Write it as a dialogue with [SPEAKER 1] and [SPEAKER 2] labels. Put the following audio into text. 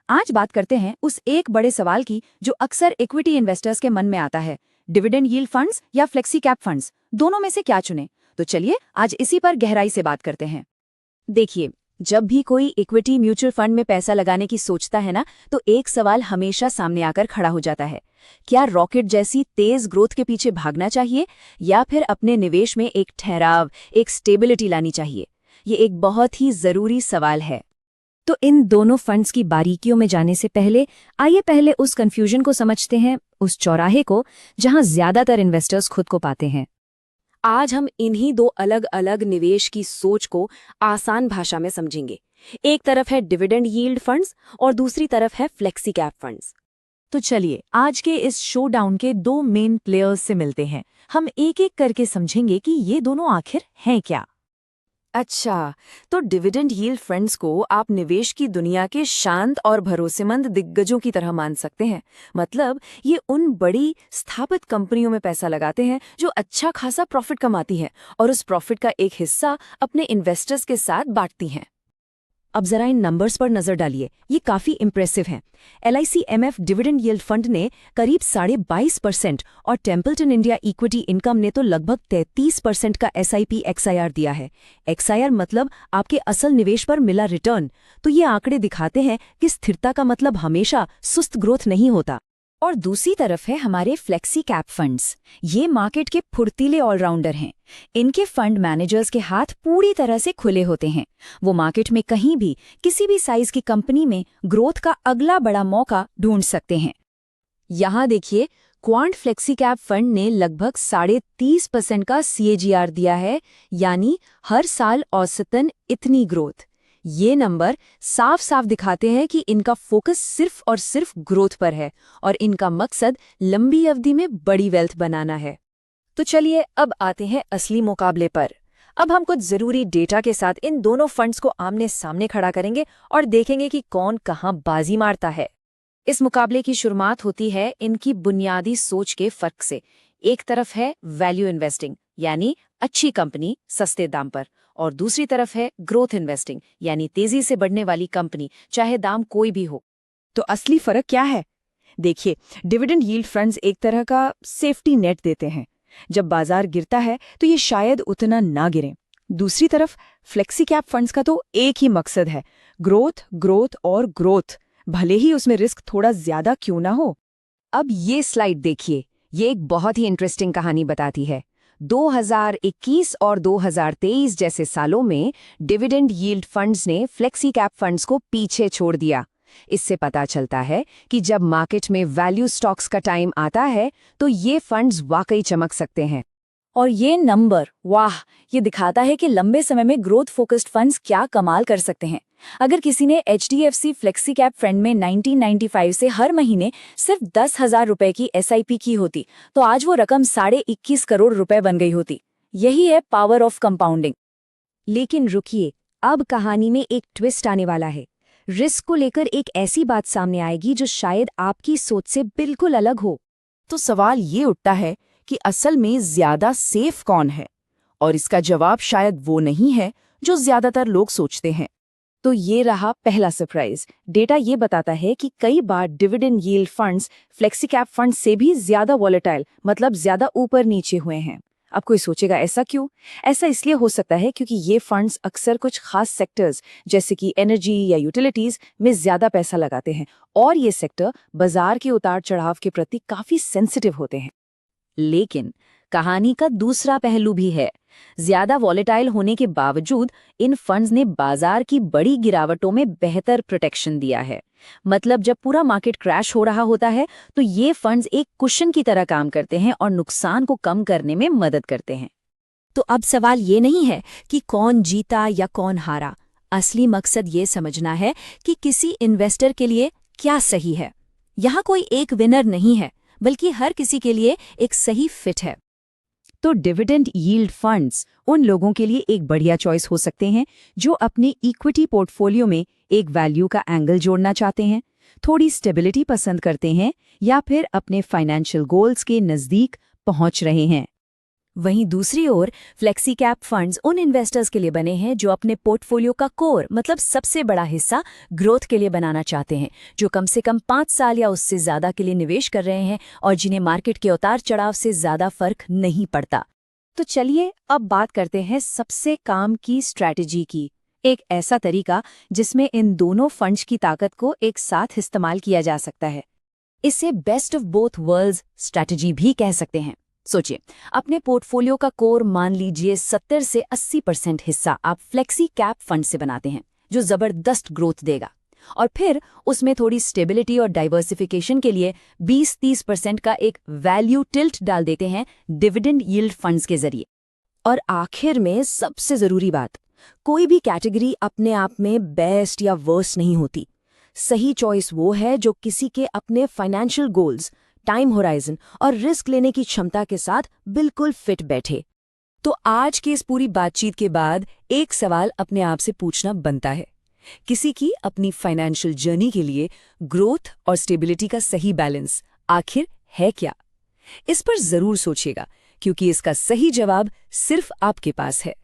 [SPEAKER 1] आज बात करते हैं उस एक बड़े सवाल की जो अक्सर इक्विटी इन्वेस्टर्स के मन में आता है। डिविडेंड यील्ड फंड्स या फ्लेक्सी कैप फंड्स, दोनों में से क्या चुनें? तो चलिए आज इसी पर गहराई से बात करते हैं। देखिए, जब भी कोई इक्विटी म्यूचुअल फंड में पैसा लगाने की सोचता है ना, तो एक सवाल हमेशा सामने आकर खड़ा हो जाता है। क्या रॉकेट जैसी तेज ग्रोथ के पीछे भागना चाहिए या फिर अपने निवेश में एक ठहराव, एक स्टेबिलिटी लानी चाहिए? ये एक बहुत ही जरूरी सवाल है। तो इन दोनों फंड्स की बारीकियों में जाने से पहले आइए पहले उस कंफ्यूजन को समझते हैं, उस चौराहे को जहां ज्यादातर इन्वेस्टर्स खुद को पाते हैं। आज हम इन्हीं दो अलग अलग निवेश की सोच को आसान भाषा में समझेंगे। एक तरफ है डिविडेंड यील्ड फंड्स और दूसरी तरफ है फ्लेक्सी कैप फंड्स। तो चलिए आज के इस शो डाउन के दो मेन प्लेयर्स से मिलते हैं। हम एक एक करके समझेंगे कि ये दोनों आखिर हैं क्या। अच्छा, तो डिविडेंड यील्ड फंड्स को आप निवेश की दुनिया के शांत और भरोसेमंद दिग्गजों की तरह मान सकते हैं। मतलब ये उन बड़ी स्थापित कंपनियों में पैसा लगाते हैं जो अच्छा खासा प्रॉफिट कमाती हैं और उस प्रॉफिट का एक हिस्सा अपने इन्वेस्टर्स के साथ बांटती हैं। अब जरा इन नंबर्स पर नजर डालिए, ये काफी इंप्रेसिव हैं। LIC MF dividend yield fund ने करीब 22.5% और टेम्पल्टन इंडिया इक्विटी इनकम ने तो लगभग 33% का SIP XIR दिया है। XIR मतलब आपके असल निवेश पर मिला रिटर्न। तो ये आंकड़े दिखाते हैं कि स्थिरता का मतलब हमेशा सुस्त ग्रोथ नहीं होता। और दूसरी तरफ है हमारे फ्लेक्सी कैप फंड्स। ये मार्केट के फुर्तीले ऑलराउंडर हैं। इनके फंड मैनेजर्स के हाथ पूरी तरह से खुले होते हैं। वो मार्केट में कहीं भी किसी भी साइज की कंपनी में ग्रोथ का अगला बड़ा मौका ढूंढ सकते हैं। यहाँ देखिए, क्वांट फ्लेक्सी कैप फंड ने लगभग 30.5% का CAGR दिया है, यानी हर साल औसतन इतनी ग्रोथ। ये नंबर साफ साफ दिखाते हैं कि इनका फोकस सिर्फ और सिर्फ ग्रोथ पर है और इनका मकसद लंबी अवधि में बड़ी वेल्थ बनाना है। तो चलिए अब आते हैं असली मुकाबले पर। अब हम कुछ जरूरी डेटा के साथ इन दोनों फंड्स को आमने सामने खड़ा करेंगे और देखेंगे कि कौन कहां बाजी मारता है। इस मुकाबले की शुरुआत होती है इनकी बुनियादी सोच के फर्क से। एक तरफ है वैल्यू इन्वेस्टिंग, यानी अच्छी कंपनी सस्ते दाम पर, और दूसरी तरफ है ग्रोथ इन्वेस्टिंग, यानी तेजी से बढ़ने वाली कंपनी चाहे दाम कोई भी हो।
[SPEAKER 2] तो असली फर्क क्या है? देखिए, डिविडेंड यील्ड फंड्स एक तरह का सेफ्टी नेट देते हैं। जब बाजार गिरता है तो ये शायद उतना ना गिरे। दूसरी तरफ फ्लेक्सी कैप फंड्स का तो एक ही मकसद है, ग्रोथ, ग्रोथ और ग्रोथ, भले ही उसमें रिस्क थोड़ा ज्यादा क्यों ना हो।
[SPEAKER 1] अब ये स्लाइड देखिए, ये एक बहुत ही इंटरेस्टिंग कहानी बताती है। 2021 और 2023 जैसे सालों में डिविडेंड यील्ड फंड्स ने फ्लेक्सी कैप फंड्स को पीछे छोड़ दिया। इससे पता चलता है कि जब मार्केट में वैल्यू स्टॉक्स का टाइम आता है तो ये फंड्स वाकई चमक सकते हैं। और ये नंबर, वाह, ये दिखाता है कि लंबे समय में ग्रोथ फोकस्ड फंड्स क्या कमाल कर सकते हैं। अगर किसी ने HDFC फ्लेक्सी कैप फंड में 1995 से हर महीने सिर्फ 10,000 रुपए की SIP की होती तो आज वो रकम 21.5 करोड़ रुपए बन गई होती। यही है पावर ऑफ कंपाउंडिंग। लेकिन रुकिए, अब कहानी में एक ट्विस्ट आने वाला है। रिस्क को लेकर एक ऐसी बात सामने आएगी जो शायद आपकी सोच से बिल्कुल अलग हो।
[SPEAKER 2] तो सवाल ये उठता है कि असल में ज्यादा सेफ कौन है? और इसका जवाब शायद वो नहीं है जो ज्यादातर लोग सोचते हैं।
[SPEAKER 1] तो ये रहा पहला सरप्राइज। डेटा ये बताता है कि कई बार dividend yield funds flexi cap funds से भी ज्यादा वॉलेटाइल, मतलब ज्यादा ऊपर नीचे हुए हैं। अब कोई सोचेगा ऐसा क्यों? ऐसा इसलिए हो सकता है क्योंकि ये फंड्स अक्सर कुछ खास सेक्टर्स जैसे कि एनर्जी या यूटिलिटीज में ज्यादा पैसा लगाते हैं और ये सेक्टर बाजार के उतार चढ़ाव के प्रति काफी सेंसिटिव होते हैं। लेकिन कहानी का दूसरा पहलू भी है। ज्यादा वॉलेटाइल होने के बावजूद इन फंड्स ने बाजार की बड़ी गिरावटों में बेहतर प्रोटेक्शन दिया है। मतलब जब पूरा मार्केट क्रैश हो रहा होता है तो ये फंड्स एक कुशन की तरह काम करते हैं और नुकसान को कम करने में मदद करते हैं। तो अब सवाल ये नहीं है कि कौन जीता या कौन हारा। असली मकसद ये समझना है कि किसी इन्वेस्टर के लिए क्या सही है। यहाँ कोई एक विनर नहीं है, बल्कि हर किसी के लिए एक सही फिट है। तो डिविडेंड यील्ड फंड्स उन लोगों के लिए एक बढ़िया चॉइस हो सकते हैं जो अपने इक्विटी पोर्टफोलियो में एक वैल्यू का एंगल जोड़ना चाहते हैं, थोड़ी स्टेबिलिटी पसंद करते हैं या फिर अपने फाइनेंशियल गोल्स के नज़दीक पहुंच रहे हैं। वहीं दूसरी ओर फ्लेक्सी कैप फंड्स उन इन्वेस्टर्स के लिए बने हैं जो अपने पोर्टफोलियो का कोर मतलब सबसे बड़ा हिस्सा ग्रोथ के लिए बनाना चाहते हैं, जो कम से कम 5 साल या उससे ज्यादा के लिए निवेश कर रहे हैं और जिन्हें मार्केट के उतार चढ़ाव से ज्यादा फर्क नहीं पड़ता। तो चलिए अब बात करते हैं सबसे काम की स्ट्रैटेजी की, एक ऐसा तरीका जिसमें इन दोनों फंड्स की ताकत को एक साथ इस्तेमाल किया जा सकता है। इसे best of both worlds strategy भी कह सकते हैं। सोचिए, अपने पोर्टफोलियो का कोर मान लीजिए 70 से 80% हिस्सा आप फ्लेक्सी कैप फंड से बनाते हैं, जो जबरदस्त ग्रोथ देगा, और फिर उसमें थोड़ी स्टेबिलिटी और डाइवर्सिफिकेशन के लिए 20-30% का एक वैल्यू टिल्ट डाल देते हैं डिविडेंड यील्ड फंड्स के जरिए। और आखिर में सबसे जरूरी बात, कोई भी कैटेगरी अपने आप में बेस्ट या वर्स्ट नहीं होती। सही चॉइस वो है जो किसी के अपने फाइनेंशियल गोल्स, टाइम होराइजन और रिस्क लेने की क्षमता के साथ बिल्कुल फिट बैठे। तो आज की इस पूरी बातचीत के बाद एक सवाल अपने आप से पूछना बनता है, किसी की अपनी फाइनेंशियल जर्नी के लिए ग्रोथ और स्टेबिलिटी का सही बैलेंस आखिर है क्या? इस पर जरूर सोचिएगा, क्योंकि इसका सही जवाब सिर्फ आपके पास है।